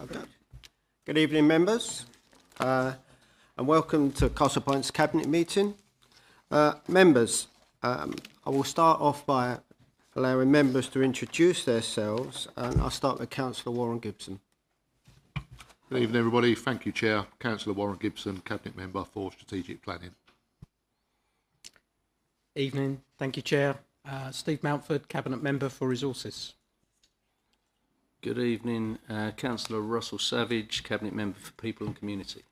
Okay. Good evening, members, and welcome to Castle Point's Cabinet meeting. Members, I will start off by allowing members to introduce themselves, and I'll start with Councillor Warren Gibson. Good evening, everybody. Thank you, Chair. Councillor Warren Gibson, Cabinet Member for Strategic Planning. Evening. Thank you, Chair. Steve Mountford, Cabinet Member for Resources. Good evening, Councillor Russell Savage, Cabinet Member for People and Community.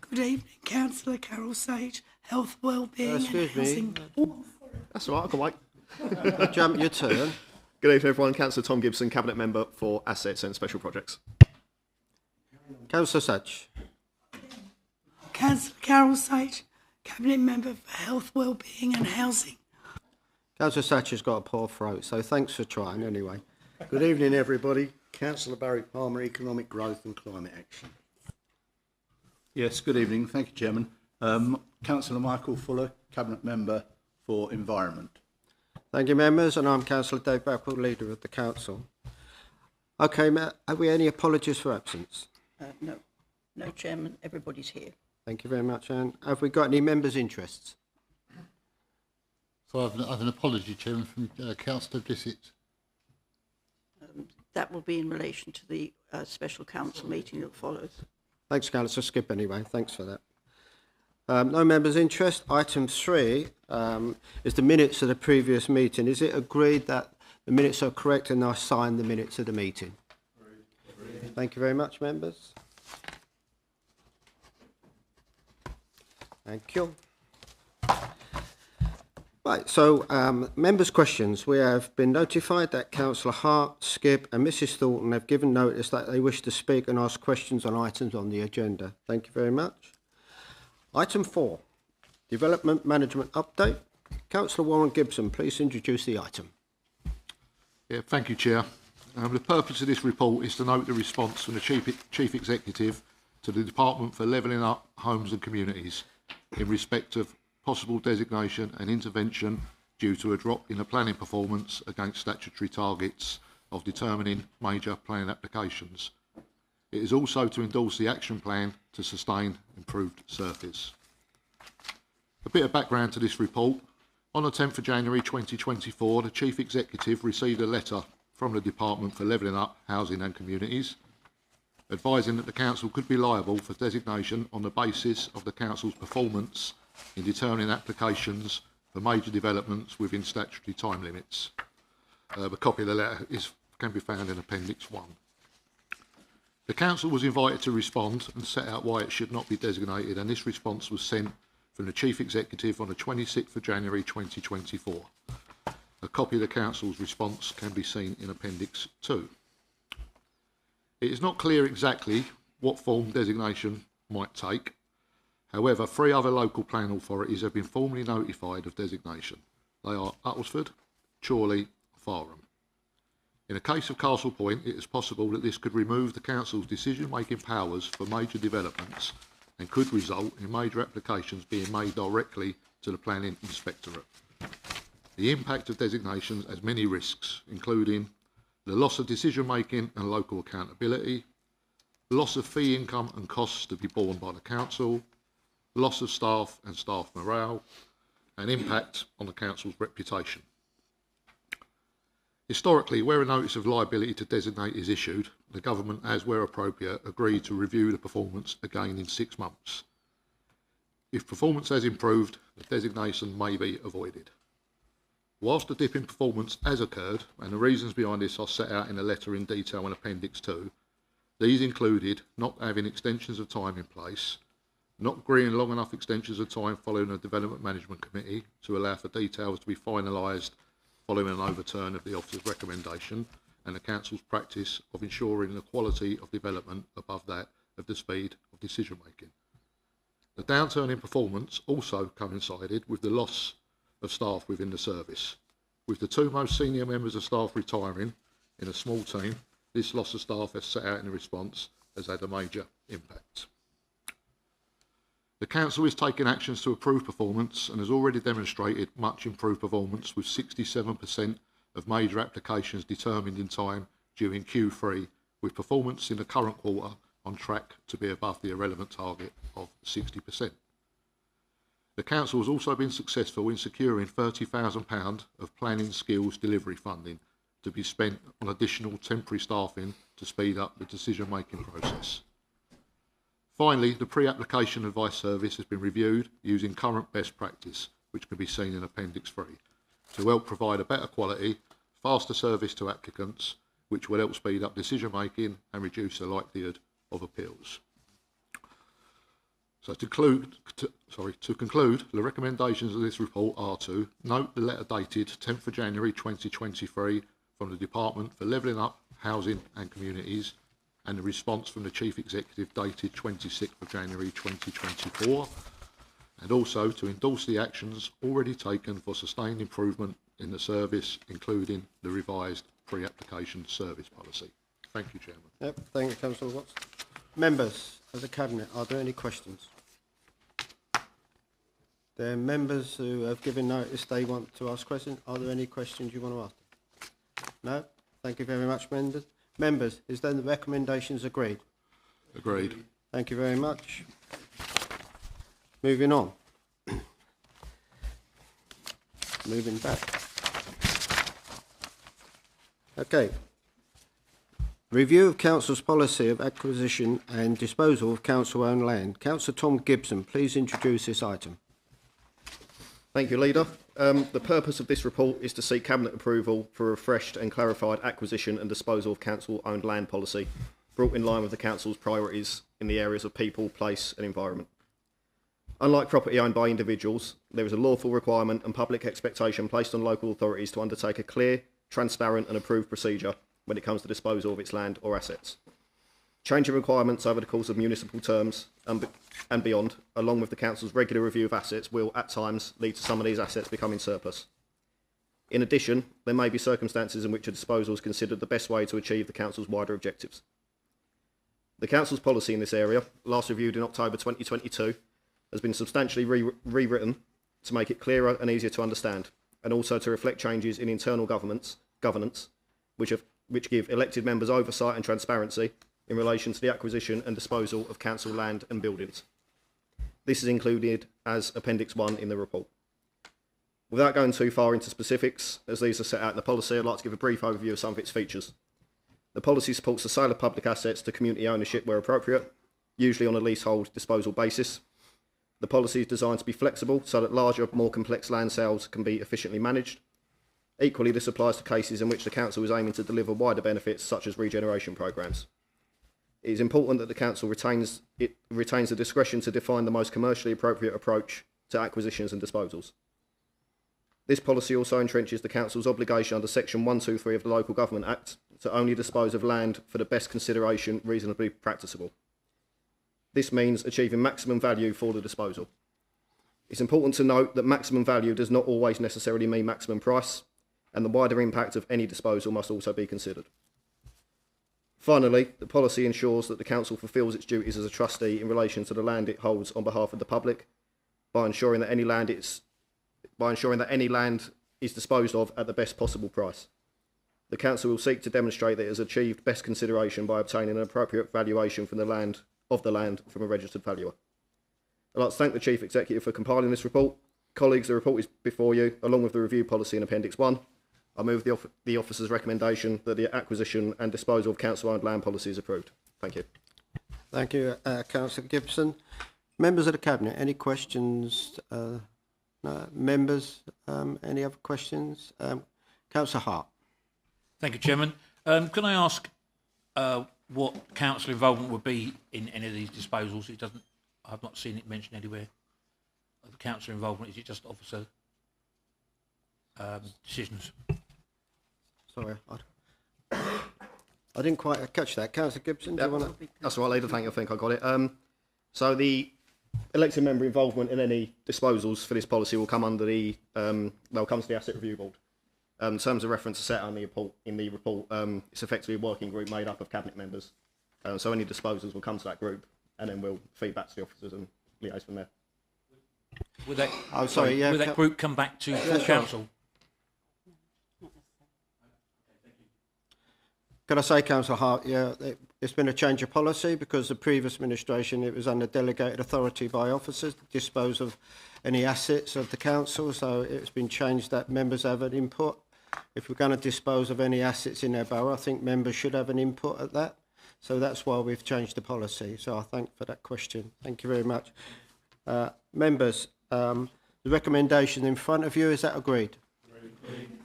Good evening, Councillor Carol Sage, Health, Wellbeing and Housing. That's all right, I can wait. I'll jump your turn. Good evening, everyone. Councillor Tom Gibson, Cabinet Member for Assets and Special Projects. Councillor Sage. Councillor Carol Sage, Cabinet Member for Health, Wellbeing and Housing. Councillor Sage has got a poor throat, so thanks for trying anyway. Good evening, everybody. Councillor Barry Palmer, Economic Growth and Climate Action. Yes, good evening. Thank you, Chairman. Councillor Michael Fuller, Cabinet Member for Environment. Thank you, members, and I'm Councillor Dave Backwell, Leader of the Council. Okay, have we any apologies for absence? No, Chairman. Everybody's here. Thank you very much, Anne. Have we got any members' interests? So I have an apology, Chairman, from Councillor Bissett. That will be in relation to the special council meeting that follows. Thanks, Councillor Skip, anyway. Thanks for that. No members' interest. Item 3 is the minutes of the previous meeting. Is it agreed that the minutes are correct and I sign the minutes of the meeting? Agreed. Thank you very much, members. Thank you. Right, so members' questions. We have been notified that Councillor Hart, Skip and Mrs Thornton have given notice that they wish to speak and ask questions on items on the agenda. Thank you very much. Item 4, Development Management Update. Councillor Warren Gibson, please introduce the item. Yeah, thank you, Chair. The purpose of this report is to note the response from the Chief Executive to the Department for Levelling Up Homes and Communities in respect of possible designation and intervention due to a drop in the planning performance against statutory targets of determining major planning applications. It is also to endorse the action plan to sustain improved surface. A bit of background to this report. On the 10th of January 2024, the Chief Executive received a letter from the Department for Levelling Up Housing and Communities advising that the Council could be liable for designation on the basis of the Council's performance in determining applications for major developments within statutory time limits. A copy of the letter can be found in Appendix 1. The Council was invited to respond and set out why it should not be designated, and this response was sent from the Chief Executive on the 26th of January 2024. A copy of the Council's response can be seen in Appendix 2. It is not clear exactly what form designation might take. However, 3 other local planning authorities have been formally notified of designation. They are Uttlesford, Chorley and Fareham. In the case of Castle Point, it is possible that this could remove the Council's decision-making powers for major developments and could result in major applications being made directly to the Planning Inspectorate. The impact of designations has many risks, including the loss of decision-making and local accountability, loss of fee income and costs to be borne by the Council, loss of staff and staff morale, and impact on the Council's reputation. Historically, where a notice of liability to designate is issued, the Government has, where appropriate, agreed to review the performance again in 6 months. If performance has improved, the designation may be avoided. Whilst the dip in performance has occurred, and the reasons behind this are set out in a letter in detail in Appendix 2, these included not having extensions of time in place, not agreeing long enough extensions of time following a Development Management Committee to allow for details to be finalised following an overturn of the officer's recommendation, and the Council's practice of ensuring the quality of development above that of the speed of decision making. The downturn in performance also coincided with the loss of staff within the service. With the 2 most senior members of staff retiring in a small team, this loss of staff, as set out in the response, has had a major impact. The Council is taking actions to improve performance and has already demonstrated much improved performance, with 67% of major applications determined in time during Q3 with performance in the current quarter on track to be above the irrelevant target of 60%. The Council has also been successful in securing £30,000 of planning skills delivery funding to be spent on additional temporary staffing to speed up the decision-making process. Finally, the pre-application advice service has been reviewed using current best practice, which can be seen in Appendix 3, to help provide a better quality, faster service to applicants, which will help speed up decision-making and reduce the likelihood of appeals. So to conclude, the recommendations of this report are to note the letter dated 10th of January 2023 from the Department for Levelling Up, Housing and Communities, and the response from the Chief Executive dated 26th of January 2024, and also to endorse the actions already taken for sustained improvement in the service, including the revised pre-application service policy. Thank you, Chairman. Yep, thank you, Councillor Watts. Members of the Cabinet, are there any questions? There are members who have given notice they want to ask questions. Are there any questions you want to ask? No? Thank you very much, members. Members, is then the recommendations agreed? Agreed. Thank you very much. Moving on. Moving back. Okay. Review of Council's policy of acquisition and disposal of council-owned land. Councillor Tom Gibson, please introduce this item. Thank you, Leader. The purpose of this report is to seek Cabinet approval for a refreshed and clarified acquisition and disposal of council-owned land policy, brought in line with the Council's priorities in the areas of people, place and environment. Unlike property owned by individuals, there is a lawful requirement and public expectation placed on local authorities to undertake a clear, transparent and approved procedure when it comes to disposal of its land or assets. Changing requirements over the course of municipal terms and beyond, along with the Council's regular review of assets, will at times lead to some of these assets becoming surplus. In addition, there may be circumstances in which a disposal is considered the best way to achieve the Council's wider objectives. The Council's policy in this area, last reviewed in October 2022, has been substantially rewritten to make it clearer and easier to understand, and also to reflect changes in internal governance, which give elected members oversight and transparency in relation to the acquisition and disposal of council land and buildings. This is included as Appendix 1 in the report. Without going too far into specifics, as these are set out in the policy, I'd like to give a brief overview of some of its features. The policy supports the sale of public assets to community ownership where appropriate, usually on a leasehold disposal basis. The policy is designed to be flexible so that larger, more complex land sales can be efficiently managed. Equally, this applies to cases in which the Council is aiming to deliver wider benefits such as regeneration programmes. It is important that the Council retains the discretion to define the most commercially appropriate approach to acquisitions and disposals. This policy also entrenches the Council's obligation under Section 123 of the Local Government Act to only dispose of land for the best consideration reasonably practicable. This means achieving maximum value for the disposal. It's important to note that maximum value does not always necessarily mean maximum price, and the wider impact of any disposal must also be considered. Finally, the policy ensures that the Council fulfils its duties as a trustee in relation to the land it holds on behalf of the public by ensuring that any land is disposed of at the best possible price. The Council will seek to demonstrate that it has achieved best consideration by obtaining an appropriate valuation from the land from a registered valuer. I'd like to thank the Chief Executive for compiling this report. Colleagues, the report is before you, along with the review policy in Appendix 1. I move the officer's recommendation that the acquisition and disposal of council-owned land policy is approved. Thank you. Thank you, Councillor Gibson. Members of the Cabinet, any questions? No. Members, any other questions? Councillor Hart. Thank you, Chairman. Can I ask what council involvement would be in any of these disposals? I've not seen it mentioned anywhere. The council involvement, is it just officer decisions? Sorry, I didn't quite catch that. Councillor Gibson, do you want to? That's all right, Leader. Thank you. I think I got it. So the elected member involvement in any disposals for this policy will come under they'll come to the Asset Review Board. In terms of reference set on the report, it's effectively a working group made up of Cabinet members. So any disposals will come to that group, and then we'll feed back to the officers and liaise from there. Would that, would that group come back to full council? Can I say, Councillor Hart, it's been a change of policy because the previous administration, it was under delegated authority by officers to dispose of any assets of the council, so it's been changed that members have an input. If we're going to dispose of any assets in their borough, I think members should have an input at that. So that's why we've changed the policy. So I thank for that question. Thank you very much. Members, the recommendation in front of you, is that agreed?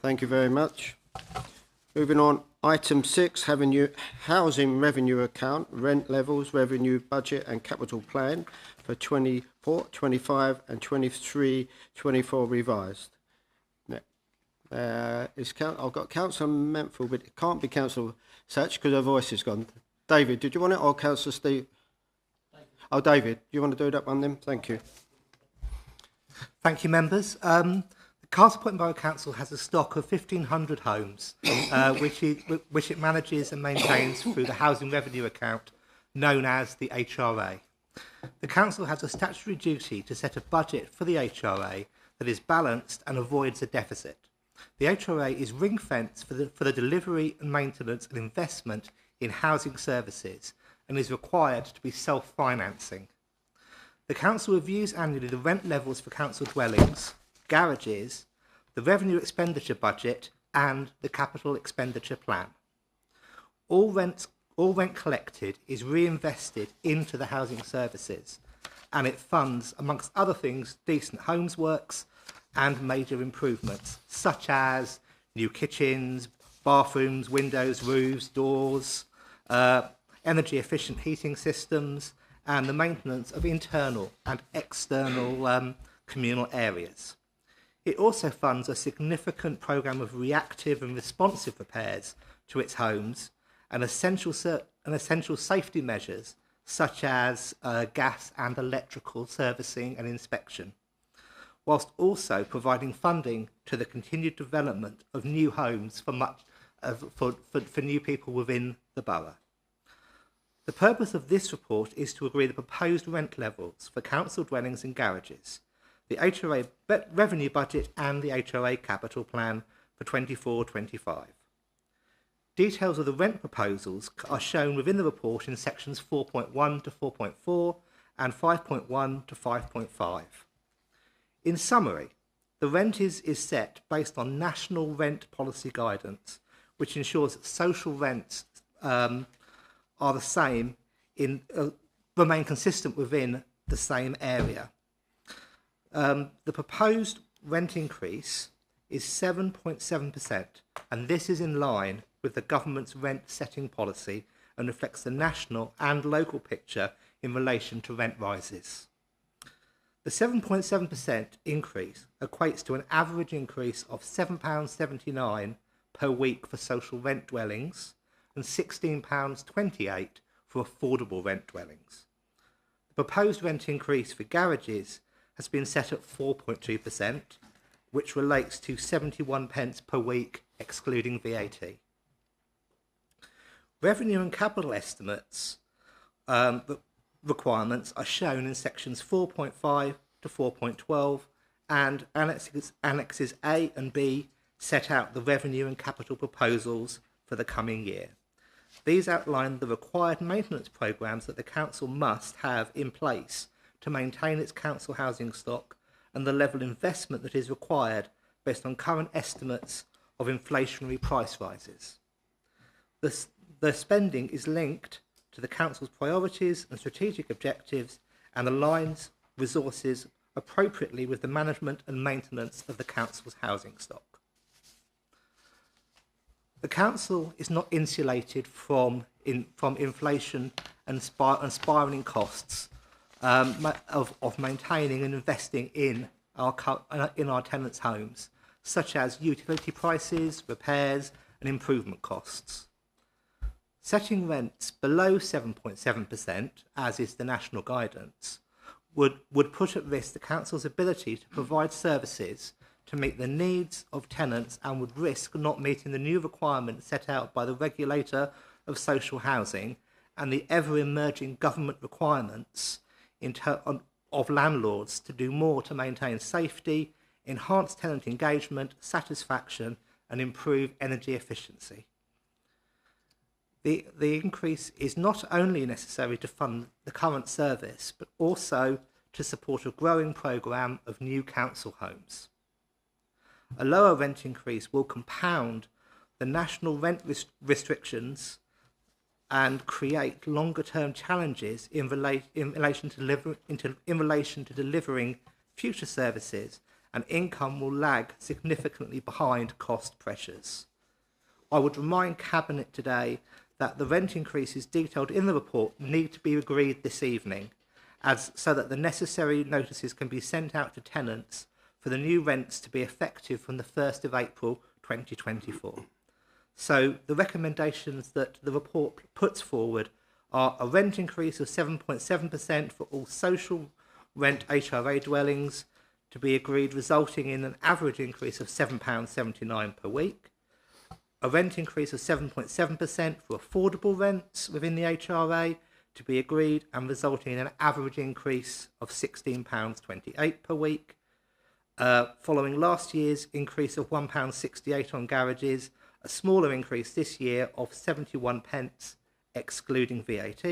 Thank you very much. Moving on, item 6, housing revenue account, rent levels, revenue budget and capital plan for 24, 25 and 23, 24 revised. I've got Councillor Menfield, but it can't be Councillor Satch because her voice is gone. David, did you want it, or Councillor Steve? Oh, David, do you want to do that one then? Thank you. Thank you, members. The Castle Point Borough Council has a stock of 1,500 homes, which it manages and maintains through the housing revenue account, known as the HRA. The council has a statutory duty to set a budget for the HRA that is balanced and avoids a deficit. The HRA is ring-fenced for the delivery and maintenance and investment in housing services and is required to be self-financing. The council reviews annually the rent levels for council dwellings, garages, the revenue expenditure budget and the capital expenditure plan. All rent collected is reinvested into the housing services, and it funds, amongst other things, decent homes works and major improvements, such as new kitchens, bathrooms, windows, roofs, doors, energy efficient heating systems, and the maintenance of internal and external communal areas. It also funds a significant programme of reactive and responsive repairs to its homes and essential safety measures such as gas and electrical servicing and inspection, whilst also providing funding to the continued development of new homes for new people within the borough. The purpose of this report is to agree the proposed rent levels for council dwellings and garages, the HRA revenue budget and the HRA capital plan for 24-25. Details of the rent proposals are shown within the report in sections 4.1 to 4.4 and 5.1 to 5.5. In summary, the rent is set based on national rent policy guidance, which ensures that social rents are the same, remain consistent within the same area. The proposed rent increase is 7.7%, and this is in line with the government's rent setting policy and reflects the national and local picture in relation to rent rises. The 7.7% increase equates to an average increase of £7.79 per week for social rent dwellings and £16.28 for affordable rent dwellings. The proposed rent increase for garages has been set at 4.2%, which relates to 71 pence per week, excluding VAT. Revenue and capital estimates requirements are shown in sections 4.5 to 4.12, and annexes A and B set out the revenue and capital proposals for the coming year. These outline the required maintenance programmes that the council must have in place to maintain its council housing stock and the level of investment that is required based on current estimates of inflationary price rises. The spending is linked to the council's priorities and strategic objectives and aligns resources appropriately with the management and maintenance of the council's housing stock. The council is not insulated from inflation and spiralling costs of maintaining and investing in our tenants' homes, such as utility prices, repairs and improvement costs. Setting rents below 7.7%, as is the national guidance, would put at risk the council's ability to provide services to meet the needs of tenants and would risk not meeting the new requirements set out by the regulator of social housing and the ever-emerging government requirements of landlords to do more to maintain safety, enhance tenant engagement, satisfaction and improve energy efficiency. The increase is not only necessary to fund the current service, but also to support a growing programme of new council homes. A lower rent increase will compound the national rent restrictions and create longer-term challenges in relation to delivering future services, and income will lag significantly behind cost pressures. I would remind Cabinet today that the rent increases detailed in the report need to be agreed this evening, so that the necessary notices can be sent out to tenants for the new rents to be effective from the 1st of April 2024. So the recommendations that the report puts forward are a rent increase of 7.7% for all social rent HRA dwellings to be agreed, resulting in an average increase of £7.79 per week, a rent increase of 7.7% for affordable rents within the HRA to be agreed and resulting in an average increase of £16.28 per week, following last year's increase of £1.68 on garages, a smaller increase this year of 71 pence excluding VAT,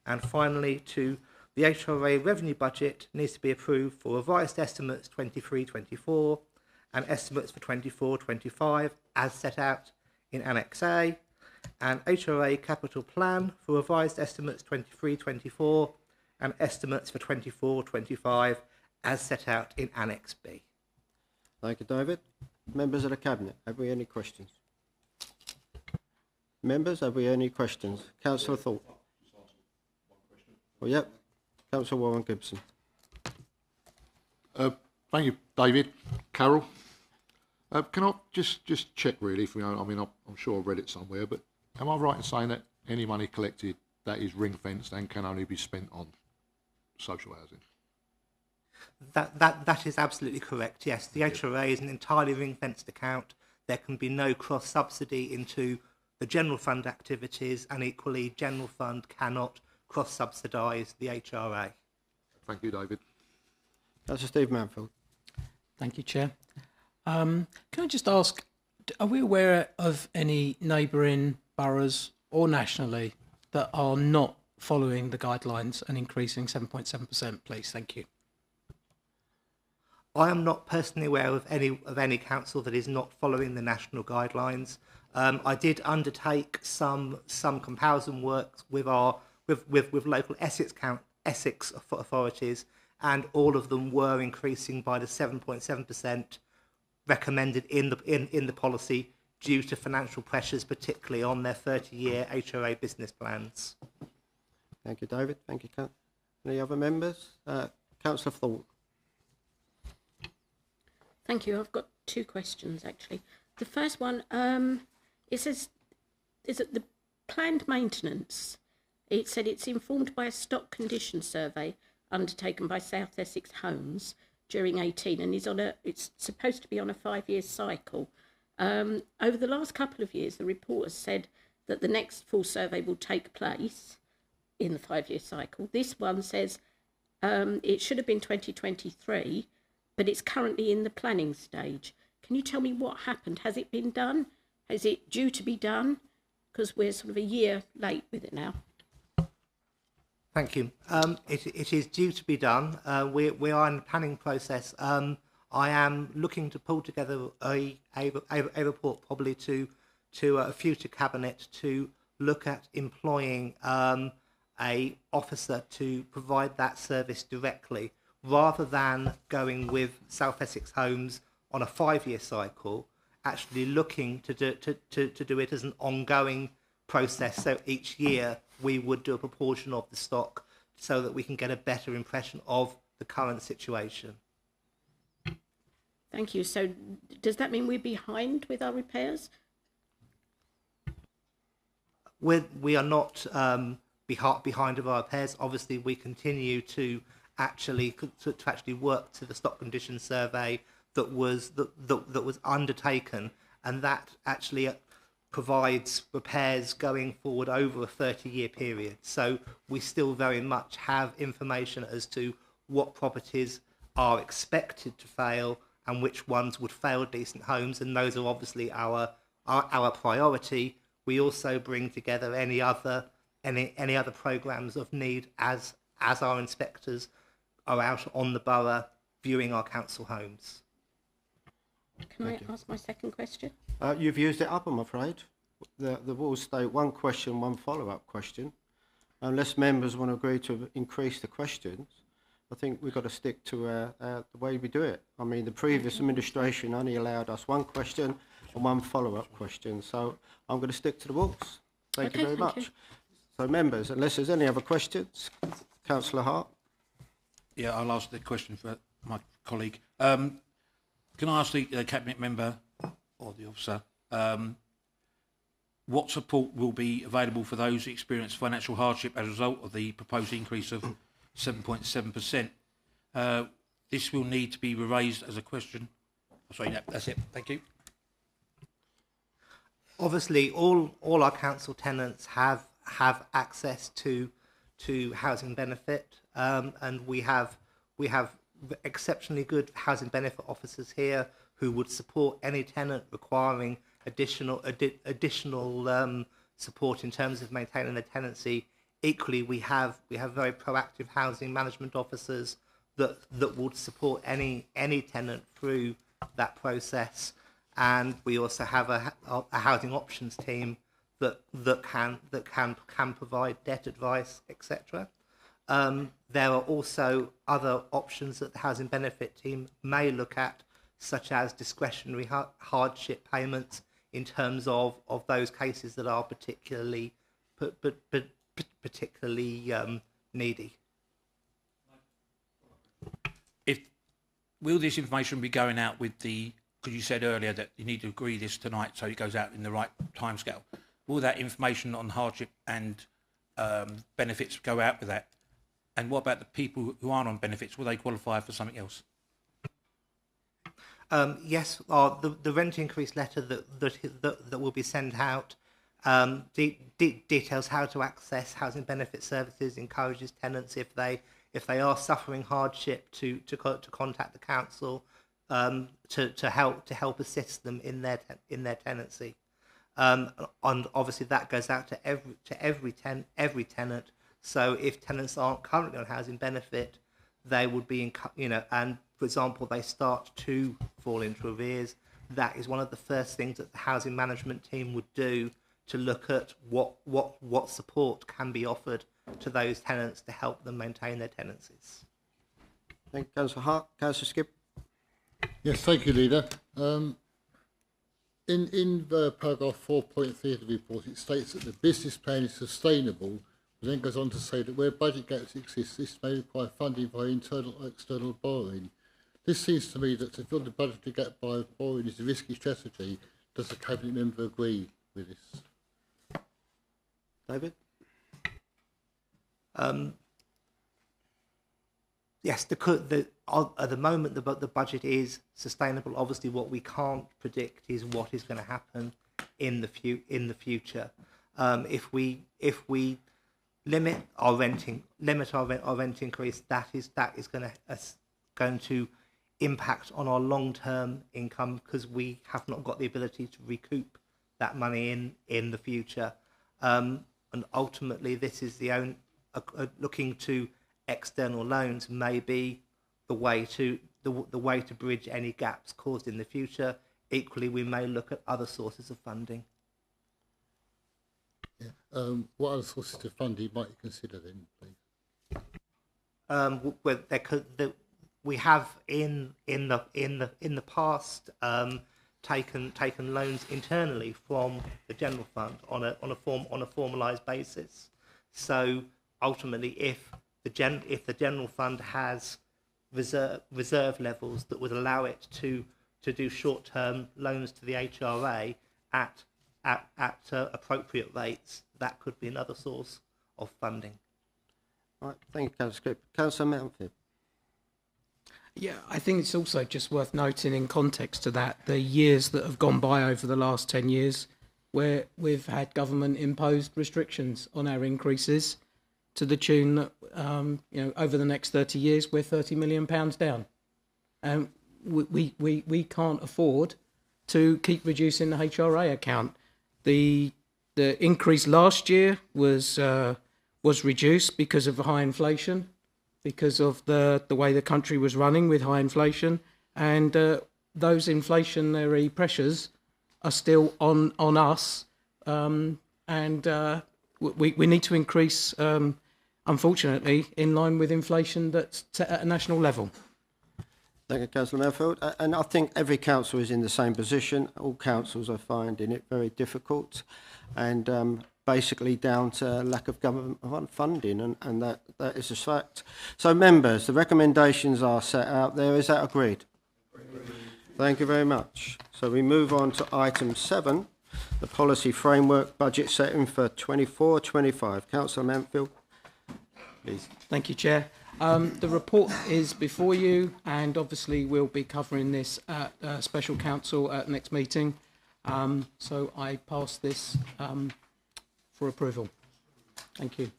and finally to the HRA revenue budget needs to be approved for revised estimates 23-24 and estimates for 24-25 as set out in Annex A, and HRA capital plan for revised estimates 23-24 and estimates for 24-25 as set out in Annex B. Thank you, David. Members of the Cabinet, have we any questions? Members, have we any questions? Councillor Thorpe. Well, yep. Councillor Warren Gibson. Thank you, David. Carol, can I just check really? For I mean, I'm sure I've read it somewhere, but am I right in saying that any money collected that is ring fenced and can only be spent on social housing? That is absolutely correct. Yes, the HRA is an entirely ring fenced account. There can be no cross subsidy into the general fund activities, and equally, general fund cannot cross subsidise the HRA. Thank you, David. Councillor Steve Manfield. Thank you, Chair. Can I just ask, are we aware of any neighbouring boroughs or nationally that are not following the guidelines and increasing 7.7%, please? Thank you. I am not personally aware of any council that is not following the national guidelines. I did undertake some comparison work with local Essex authorities, and all of them were increasing by the 7.7% recommended in the policy due to financial pressures, particularly on their 30-year HRA business plans. Thank you, David. Thank you, any other members? Councillor Thorpe. Thank you. I've got two questions, actually. The first one, it says, is it the planned maintenance? It said it's informed by a stock condition survey undertaken by South Essex Homes during 18 and it's supposed to be on a 5-year cycle. Over the last couple of years, the report has said that the next full survey will take place in the 5-year cycle. This one says it should have been 2023, but it's currently in the planning stage. Can you tell me what happened? Has it been done? Is it due to be done? Because we're sort of a year late with it now. Thank you. It is due to be done. We are in the planning process. I am looking to pull together a report probably to a future cabinet to look at employing a officer to provide that service directly, rather than going with South Essex Homes on a 5-year cycle, actually looking to do it as an ongoing process. So each year we would do a proportion of the stock so that we can get a better impression of the current situation. Thank you. So does that mean we're behind with our repairs? We are not behind of our repairs. Obviously, we continue to actually work to the stock condition survey that was undertaken, and that actually provides repairs going forward over a 30-year period. So we still very much have information as to what properties are expected to fail and which ones would fail decent homes, and those are obviously our priority. We also bring together any other programmes of need as our inspectors are out on the borough viewing our council homes. Can I ask my second question? You've used it up, I'm afraid. The rules state one question, one follow-up question. Unless members want to agree to increase the questions, I think we've got to stick to the way we do it. I mean, the previous administration only allowed us one question and one follow-up question, so I'm going to stick to the rules. Thank you very much. So, members, unless there's any other questions, Councillor Hart. Yeah, I'll ask the question for my colleague. Can I ask the cabinet member or the officer what support will be available for those who experience financial hardship as a result of the proposed increase of 7.7%? This will need to be raised as a question. Sorry, no, that's it. Thank you. Obviously, all our council tenants have access to housing benefit, and we have exceptionally good housing benefit officers here who would support any tenant requiring additional support in terms of maintaining their tenancy. Equally, we have very proactive housing management officers that would support any tenant through that process, and we also have a housing options team that can provide debt advice, etc. There are also other options that the housing benefit team may look at, such as discretionary hardship payments in terms of those cases that are particularly needy. Will this information be going out with the, because you said earlier that you need to agree this tonight so it goes out in the right timescale. Will that information on hardship and benefits go out with that? And what about the people who aren't on benefits? Will they qualify for something else? Yes, the rent increase letter that will be sent out details how to access housing benefit services, encourages tenants if they are suffering hardship to contact the council to help assist them in their tenancy. And obviously that goes out to every tenant. So if tenants aren't currently on housing benefit, they would be and for example they start to fall into arrears. That is one of the first things that the housing management team would do to look at what support can be offered to those tenants to help them maintain their tenancies. Thank you, Councillor Hart. Councillor Skip. Yes, thank you, Leader. In paragraph 4.3 of the report, it states that the business plan is sustainable, but then goes on to say that where budget gaps exist, this may require funding by internal or external borrowing. This seems to me that to fill the budgetary gap by borrowing is a risky strategy. Does the Cabinet member agree with this? David? Yes, at the moment the budget is sustainable. Obviously, what we can't predict is what is going to happen in the future. If we limit our rent increase, that is going to impact on our long-term income because we have not got the ability to recoup that money in the future. And ultimately, this is looking to external loans may be the way to bridge any gaps caused in the future. Equally, we may look at other sources of funding. Yeah. What other sources of funding might you consider then, please? We have in the past taken loans internally from the general fund on a formalised basis. So ultimately, if the general fund has reserve levels that would allow it to do short-term loans to the HRA at appropriate rates, that could be another source of funding. Right, thank you, Councillor Skip. Councillor Mountford. Yeah, I think it's also just worth noting in context to that the years that have gone by over the last 10 years where we've had government imposed restrictions on our increases to the tune that, over the next 30 years, we're £30 million down. And we can't afford to keep reducing the HRA account. The increase last year was reduced because of high inflation, because of the way the country was running with high inflation, and those inflationary pressures are still on us, and we need to increase, unfortunately, in line with inflation that's set at a national level. Thank you, Councillor Melfield. And I think every council is in the same position. All councils are finding it very difficult, and basically down to lack of government funding, and that is a fact. So, members, the recommendations are set out there. Is that agreed? Thank you very much. So we move on to item 7, the policy framework budget setting for 24-25. Councillor Mansfield, please. Thank you, Chair. The report is before you, and obviously we'll be covering this at Special Council at next meeting. So I pass this for approval. Thank you.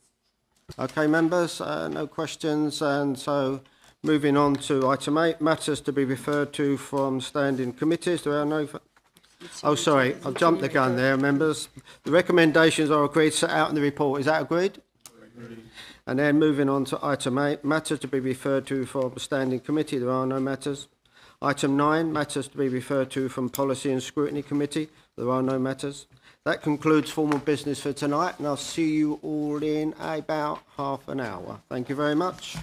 Okay, members, no questions, and so moving on to item 8, matters to be referred to from standing committees. There are no... Oh, sorry, I've jumped the gun there, members. The recommendations are agreed, set out in the report. Is that agreed? Agreed. And then moving on to item 8, matters to be referred to from standing committee. There are no matters. Item 9, matters to be referred to from Policy and Scrutiny Committee. There are no matters. That concludes formal business for tonight, and I'll see you all in about half an hour. Thank you very much.